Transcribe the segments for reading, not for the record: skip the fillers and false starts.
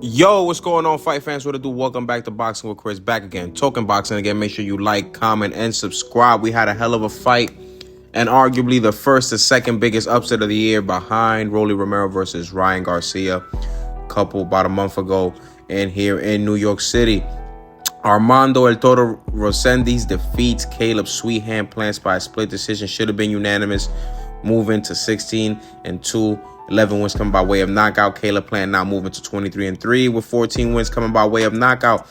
Yo, what's going on, fight fans? What to do? Welcome back to Boxing with Chris. Back again, talking boxing again. Make sure you like, comment, and subscribe. We had a hell of a fight, and arguably the first and second biggest upset of the year, behind Rolly Romero versus Ryan Garcia, about a month ago, and here in New York City. Armando El Toro Resendiz defeats Caleb Sweethand Plants by a split decision. Should have been unanimous. Moving to 16-2. 11 wins coming by way of knockout. Caleb Plant now moving to 23-3 with 14 wins coming by way of knockout.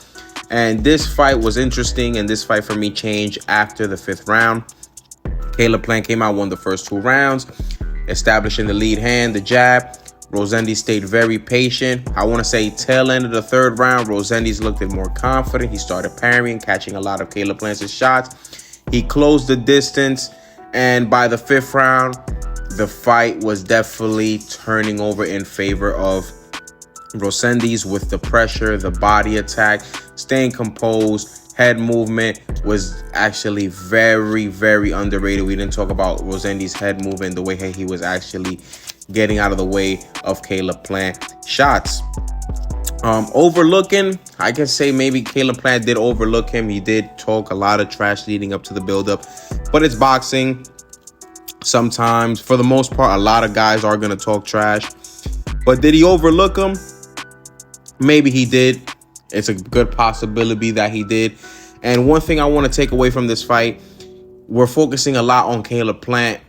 And this fight was interesting, and this fight for me changed after the 5th round. Caleb Plant came out, won the first 2 rounds, establishing the lead hand, the jab. Resendiz stayed very patient. I want to say tail end of the 3rd round, Resendiz looked more confident. He started parrying, catching a lot of Caleb Plant's shots. He closed the distance, and by the 5th round, the fight was definitely turning over in favor of Resendiz with the pressure, the body attack, staying composed. Head movement was actually very, very underrated. We didn't talk about Resendiz's head movement, the way he was actually getting out of the way of Caleb Plant shots. Overlooking, I can say maybe Caleb Plant did overlook him. He did talk a lot of trash leading up to the buildup, but it's boxing. Sometimes, for the most part, a lot of guys are going to talk trash. But did he overlook him? Maybe he did. It's a good possibility that he did. And one thing I want to take away from this fight, we're focusing a lot on Caleb Plant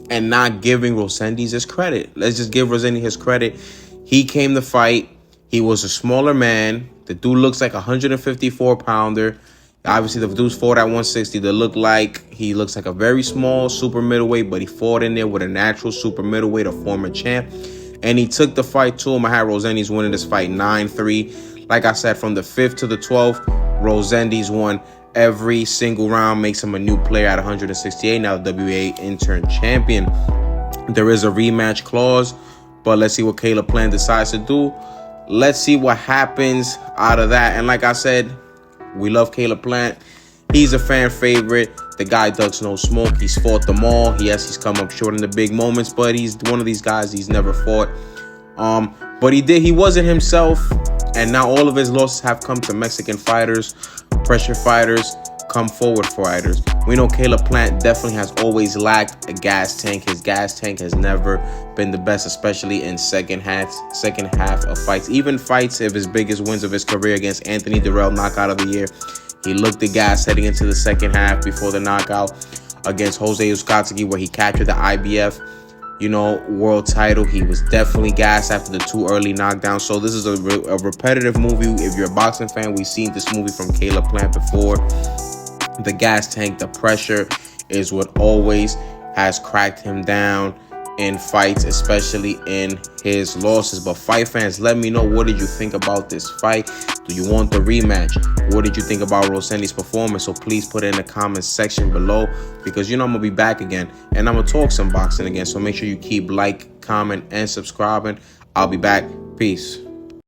and not giving Resendiz his credit. Let's just give Resendiz his credit. He came to fight. He was a smaller man. The dude looks like a 154-pounder. Obviously, the dude's fought at 160. He looks like a very small super middleweight, but he fought in there with a natural super middleweight, a former champ. And he took the fight to him. I had Resendiz winning this fight 9-3. Like I said, from the 5th to the 12th, Resendiz won every single round, makes him a new player at 168, now the WBA interim champion. There is a rematch clause, but let's see what Caleb Plant decides to do. Let's see what happens out of that. And like I said, we love Caleb Plant. He's a fan favorite. The guy ducks no smoke. He's fought them all. Yes, he's come up short in the big moments, but he's one of these guys he's never fought. But he wasn't himself, and now all of his losses have come to Mexican fighters, pressure fighters, come forward fighters. We know Caleb Plant definitely has always lacked a gas tank. His gas tank has never been the best, especially in second half of fights. Even fights of his biggest wins of his career against Anthony Durrell, knockout of the year, he looked the gas heading into the second half before the knockout against Jose Uzcategui, where he captured the IBF, world title. He was definitely gassed after the 2 early knockdowns. So this is a repetitive movie. If you're a boxing fan, we've seen this movie from Caleb Plant before. The gas tank, the pressure is what always has cracked him down in fights, especially in his losses. But fight fans, let me know, what did you think about this fight? Do you want the rematch? What did you think about Resendiz's performance? So please put it in the comments section below, because I'm gonna be back again and I'm gonna talk some boxing again. So make sure you keep comment, and subscribing. I'll be back. Peace.